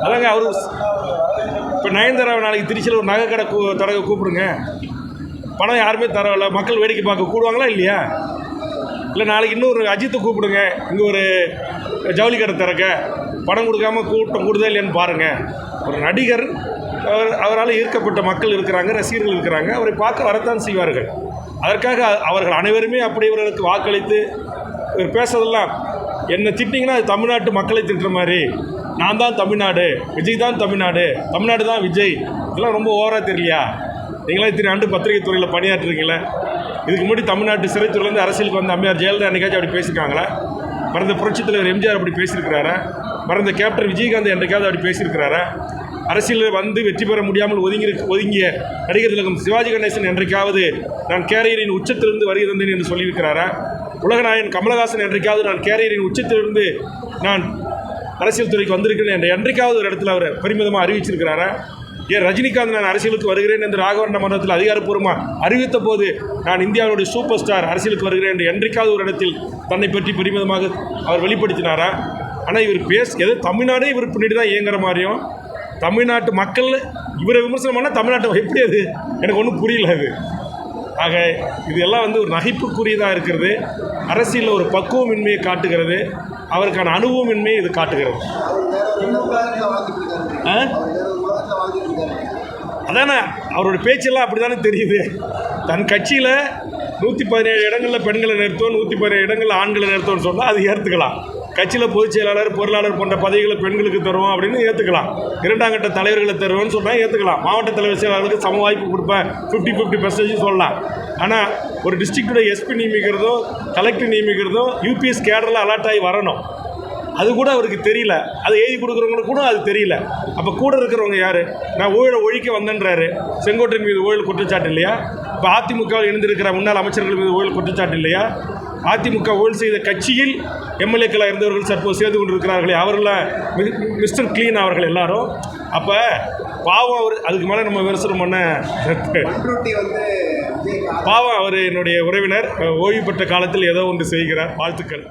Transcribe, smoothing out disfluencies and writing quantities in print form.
அதாங்க அவரு இப்போ நயன்தாராவை நாளைக்கு திருச்சியில் ஒரு நகை கடை தடவை கூப்பிடுங்க, பணம் யாருமே தரவில்ல, மக்கள் வேடிக்கை பார்க்க கூடுவாங்களா இல்லையா? இல்லை நாளைக்கு இன்னொரு அஜித்தை கூப்பிடுங்க, இங்கே ஒரு ஜவுளி கடை திறக்க, பணம் கொடுக்காமல் கூட்டம் கூடுதா இல்லையான்னு பாருங்கள். ஒரு நடிகர், அவரால் ஈர்க்கப்பட்ட மக்கள் இருக்கிறாங்க, ரசிகர்கள் இருக்கிறாங்க, அவரை பார்க்க வரத்தான் செய்வார்கள். அதற்காக அவர்கள் அனைவருமே அப்படி இவர்களுக்கு வாக்களித்து பேசுறதெல்லாம் என்னை திட்டிங்கன்னா அது தமிழ்நாட்டு மக்களை திட்டுற மாதிரி, நான் தான் தமிழ்நாடு, விஜய் தான் தமிழ்நாடு, தமிழ்நாடு தான் விஜய், இதெல்லாம் ரொம்ப ஓவராக தெரியலையா? நீங்களே இத்தனை ஆண்டு பத்திரிகை துறையில் பணியாற்றுறீங்களே. இதுக்கு முன்னாடி தமிழ்நாட்டு சிறைத்துறையிலேருந்து அரசியலுக்கு வந்து அம்மையார் ஜெயலலிதா என்னைக்காச்சும் அப்படி பேசியிருக்காங்களா? மறந்த புரட்சித் தலைவர் எம்ஜிஆர் அப்படி பேசியிருக்கிறாரா? மறந்த கேப்டன் விஜயகாந்த் என்றைக்காவது அப்படி பேசியிருக்கிறாரா? அரசியலில் வந்து வெற்றி பெற முடியாமல் ஒதுங்கிய நடிகர் திலகம் சிவாஜி கணேசன் என்றைக்காவது நான் கேரியரின் உச்சத்திலிருந்து வருகிறேன் என்று சொல்லியிருக்கிறாரா? உலகநாயகன் கமலஹாசன் என்றைக்காவது நான் கேரியரின் உச்சத்திலிருந்து நான் அரசியல் துறைக்கு வந்திருக்கிறேன் என்ற என்றைக்காவது ஒரு இடத்துல அவர் பெருமிதமாக அறிவிச்சிருக்கிறாரா? ஏன் ரஜினிகாந்த் நான் அரசியலுக்கு வருகிறேன் என்று ராகவண்ட மன்றத்தில் அதிகாரப்பூர்வமாக அறிவித்த போது நான் இந்தியாவுடைய சூப்பர் ஸ்டார் அரசியலுக்கு வருகிறேன் என்று என்றைக்காவது ஒரு இடத்தில் தன்னை பற்றி பெருமிதமாக அவர் வெளிப்படுத்தினாரா? ஆனால் இவர் எது தமிழ்நாடே இவர் பின்னாடி தான் இயங்குற மாதிரியும், தமிழ்நாட்டு மக்கள் இவரை விமர்சனம் பண்ணால் தமிழ்நாட்டை எப்படி அது எனக்கு ஒன்றும் புரியல. அது ஆக இது எல்லாம் வந்து ஒரு நகைப்புக்குரியதாக இருக்கிறது. அரசியலில் ஒரு பக்குவமின்மையை காட்டுகிறது, அவருக்கான அனுபவமின்மையை இது காட்டுகிறது. அதானே அவருடைய பேச்செல்லாம் அப்படி தானே தெரியுது. தன் கட்சியில் 117 இடங்களில் பெண்களை நிறுத்துவோம், 117 இடங்களில் ஆண்களை நிறுத்துவோம்னு சொன்னால் அது ஏற்றுக்கலாம். கட்சியில் பொதுச் செயலாளர், பொருளாளர் போன்ற பதவிகளை பெண்களுக்கு தருவோம் அப்படின்னு ஏற்றுக்கலாம். 2ஆம் கட்ட தலைவர்களை தருவோம்னு சொன்னால் ஏற்றுக்கலாம். மாவட்ட தலைவர் செயலாளருக்கு சம வாய்ப்பு கொடுப்பேன், 50-50% சொல்லலாம். ஆனால் ஒரு டிஸ்ட்ரிக்டோட எஸ்பி நியமிக்கிறதும் கலெக்டர் நியமிக்கிறதும் யூபிஎஸ் கேடரில் அலாட் ஆகி வரணும். அது கூட அவருக்கு தெரியல. அதை எழுதி கொடுக்குறவங்களுக்கு கூட அது தெரியல. அப்போ கூட இருக்கிறவங்க யார்? நான் ஊழலை ஒழிக்க வந்தேன்றாரு. செங்கோட்டையின் மீது ஊழல் குற்றச்சாட்டு இல்லையா? இப்போ அதிமுகவில் இணைந்திருக்கிற முன்னாள் அமைச்சர்கள் மீது ஊழல் குற்றச்சாட்டு இல்லையா? அதிமுக ஊழல் செய்த கட்சியில் எம்எல்ஏக்களாக இருந்தவர்கள் தற்போது சேர்ந்து கொண்டிருக்கிறார்களே, அவர்களாம் மிஸ்டர் கிளீன் அவர்கள் எல்லாரும். அப்போ பாவம் அவர், அதுக்கு மேலே நம்ம விமர்சனம் பண்ண பாவம் அவர் என்னுடைய உறவினர், ஓய்வு பெற்ற காலத்தில் ஏதோ ஒன்று செய்கிறார். வாழ்த்துக்கள்.